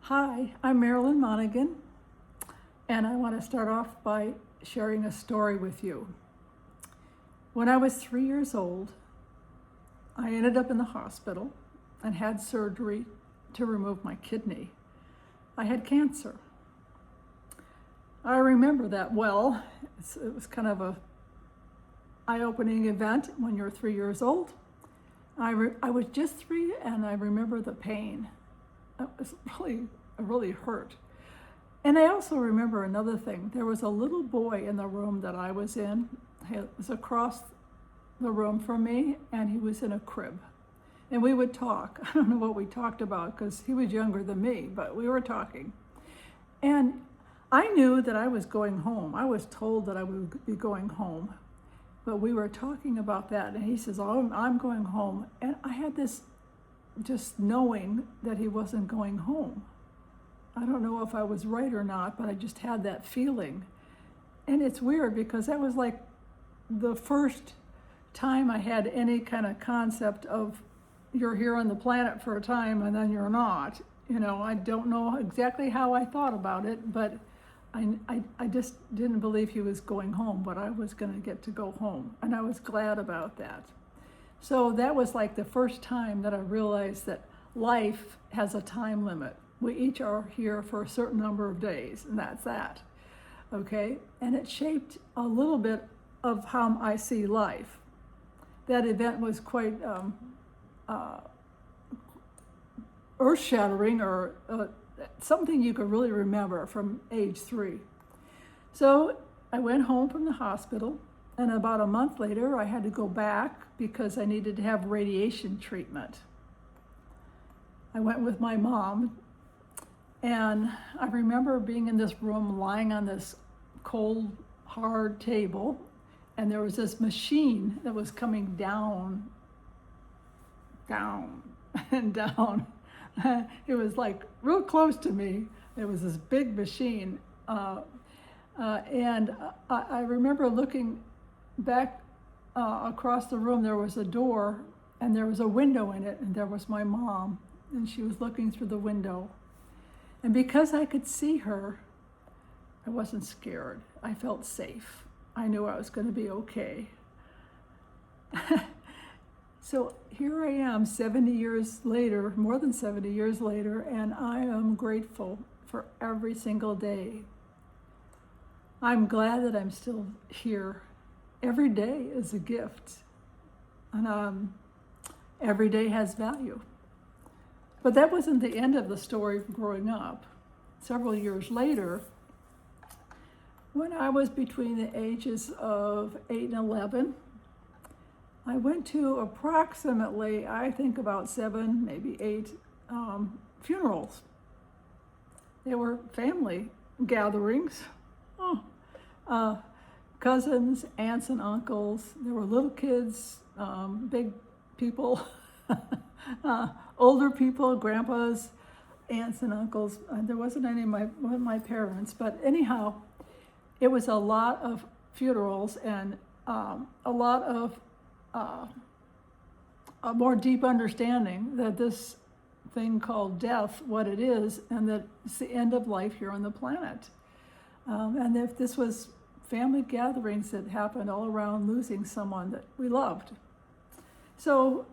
Hi, I'm Marilyn Monaghan, and I want to start off by sharing a story with you. When I was 3 years old, I ended up in the hospital and had surgery to remove my kidney. I had cancer. I remember that well. It was kind of a eye-opening event when you're 3 years old. I was just 3, and I remember the pain. It really hurt. And I also remember another thing. There was a little boy in the room that I was in. He was across the room from me, and he was in a crib. And we would talk. I don't know what we talked about because he was younger than me, but we were talking. And I knew that I was going home. I was told that I would be going home. But we were talking about that, and he says, "Oh, I'm going home." And I had this just knowing that he wasn't going home. I don't know if I was right or not, but I just had that feeling. And it's weird because that was like the first time I had any kind of concept of you're here on the planet for a time and then you're not. I don't know exactly how I thought about it, but I just didn't believe he was going home, but I was going to get to go home. And I was glad about that. So that was like the first time that I realized that life has a time limit. We each are here for a certain number of days, and that's that. Okay? And it shaped a little bit of how I see life. That event was quite earth-shattering, or something you could really remember from age 3. So I went home from the hospital, and about a month later, I had to go back because I needed to have radiation treatment. I went with my mom, and I remember being in this room, lying on this cold, hard table, and there was this machine that was coming down, and down. It was like real close to me. It was this big machine. And I remember looking back across the room. There was a door, and there was a window in it, and there was my mom, and she was looking through the window. And because I could see her, I wasn't scared. I felt safe. I knew I was going to be okay. So here I am 70 years later, more than 70 years later, and I am grateful for every single day. I'm glad that I'm still here. Every day is a gift, and every day has value. But that wasn't the end of the story of growing up. Several years later, when I was between the ages of 8 and 11, I went to approximately, I think about 7, maybe 8 funerals. They were family gatherings. Cousins, aunts and uncles. There were little kids, big people, older people, grandpas, aunts and uncles. There wasn't any of my parents, but anyhow, it was a lot of funerals and a lot of a more deep understanding that this thing called death, what it is, and that it's the end of life here on the planet. And if this was family gatherings that happened all around losing someone that we loved. So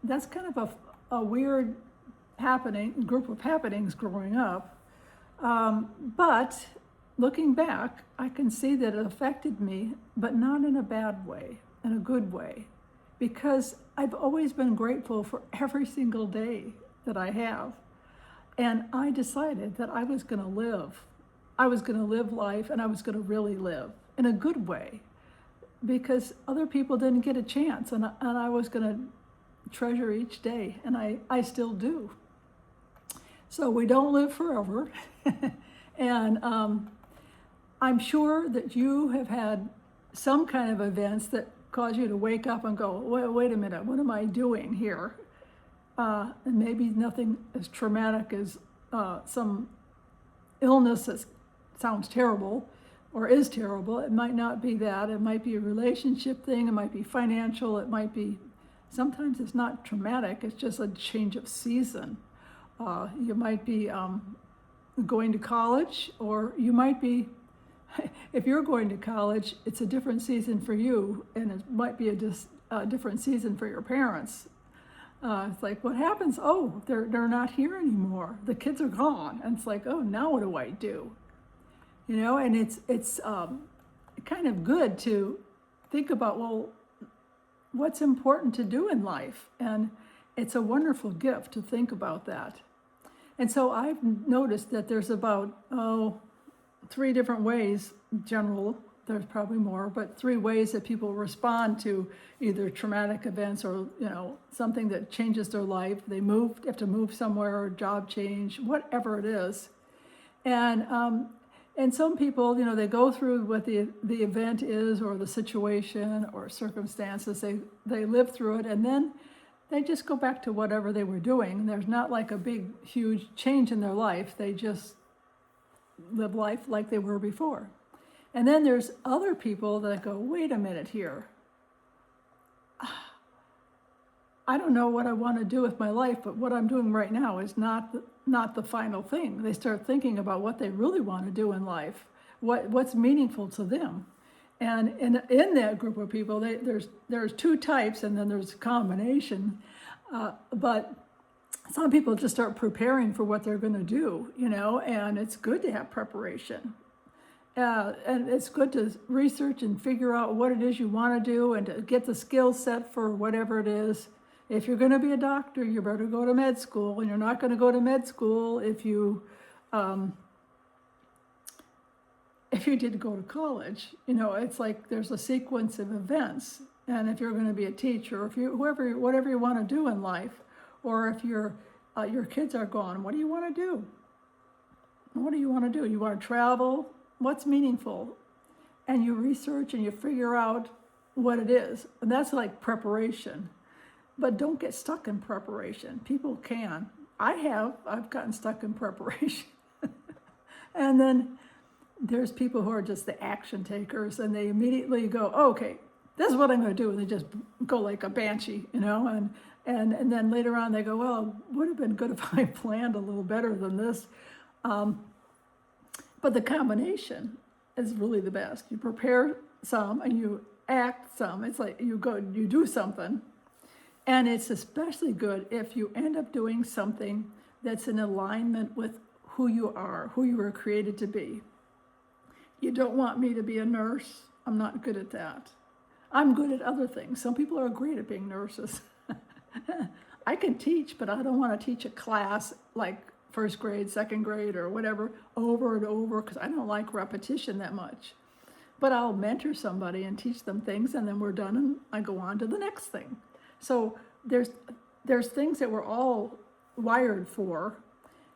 that's kind of a weird group of happenings growing up. But looking back, I can see that it affected me, but not in a bad way, in a good way, because I've always been grateful for every single day that I have. And I decided that I was going to live. I was going to live life, and I was going to really live in a good way, because other people didn't get a chance, and I was going to treasure each day, and I still do. So we don't live forever. And I'm sure that you have had some kind of events that cause you to wake up and go, wait a minute, what am I doing here? And maybe nothing as traumatic as some illness that sounds terrible or is terrible. It might not be that. It might be a relationship thing. It might be financial. It might be, sometimes it's not traumatic. It's just a change of season. You might be going to college, or you might be, if you're going to college, it's a different season for you, and it might be a different season for your parents. It's like, what happens? Oh, they're not here anymore. The kids are gone. And it's like, oh, now what do I do? You know, and it's kind of good to think about, well, what's important to do in life? And it's a wonderful gift to think about that. And so I've noticed that there's about, 3 different ways, general, there's probably more, but 3 ways that people respond to either traumatic events or, something that changes their life. They have to move somewhere, or job change, whatever it is. And some people, they go through what the event is, or the situation or circumstances. They live through it, and then they just go back to whatever they were doing. There's not like a big, huge change in their life. They just live life like they were before. And then there's other people that go, wait a minute here. I don't know what I want to do with my life, but what I'm doing right now is not the final thing. They start thinking about what they really want to do in life, what's meaningful to them. And in that group of people, there's 2 types, and then there's a combination. But some people just start preparing for what they're going to do, and it's good to have preparation. And it's good to research and figure out what it is you want to do, and to get the skill set for whatever it is. If you're going to be a doctor, you better go to med school, and you're not going to go to med school if you did go to college. It's like there's a sequence of events. And if you're going to be a teacher, or whatever you want to do in life, or if your kids are gone, what do you want to do? What do you want to do? You want to travel? What's meaningful? And you research and you figure out what it is. And that's like preparation. But don't get stuck in preparation. People can. I've gotten stuck in preparation. And then there's people who are just the action takers, and they immediately go, oh, okay, this is what I'm going to do. And they just go like a banshee, and then later on they go, well, it would have been good if I planned a little better than this. But the combination is really the best. You prepare some and you act some. It's like you do something. And it's especially good if you end up doing something that's in alignment with who you are, who you were created to be. You don't want me to be a nurse. I'm not good at that. I'm good at other things. Some people are great at being nurses. I can teach, but I don't want to teach a class like first grade, second grade, or whatever, over and over, because I don't like repetition that much. But I'll mentor somebody and teach them things, and then we're done, and I go on to the next thing. So there's things that we're all wired for,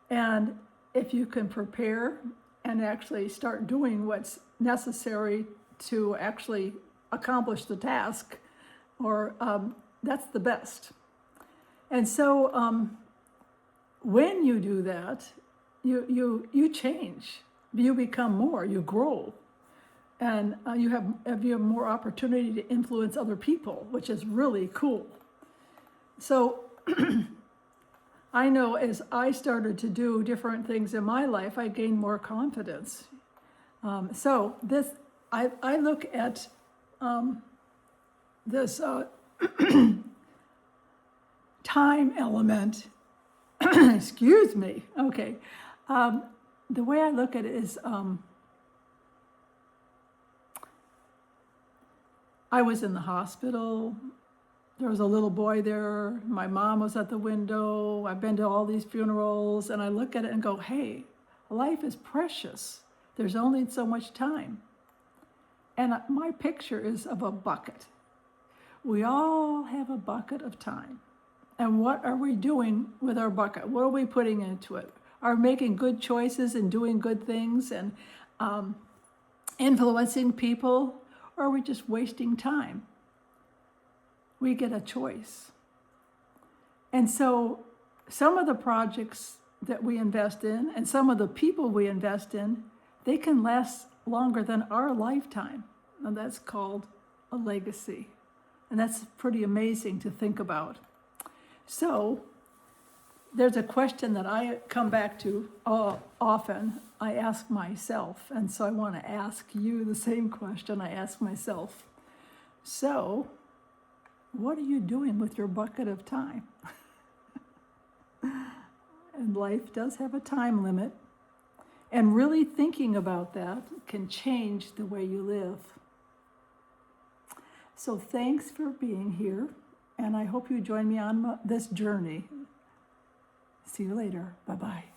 and if you can prepare and actually start doing what's necessary to actually accomplish the task, or that's the best. And so when you do that, you change, you become more, you grow, and you have more opportunity to influence other people, which is really cool. So I know as I started to do different things in my life, I gained more confidence. So this, I look at this time element. Excuse me. Okay. The way I look at it is, I was in the hospital. There was a little boy there. My mom was at the window. I've been to all these funerals, and I look at it and go, hey, life is precious. There's only so much time. And my picture is of a bucket. We all have a bucket of time. And what are we doing with our bucket? What are we putting into it? Are we making good choices and doing good things and influencing people? Or are we just wasting time? We get a choice. And so some of the projects that we invest in and some of the people we invest in, they can last longer than our lifetime. And that's called a legacy. And that's pretty amazing to think about. So there's a question that I come back to often. I ask myself, and so I want to ask you the same question I ask myself. So, what are you doing with your bucket of time? And life does have a time limit, and really thinking about that can change the way you live. So thanks for being here, and I hope you join me on this journey. See you later. Bye-bye.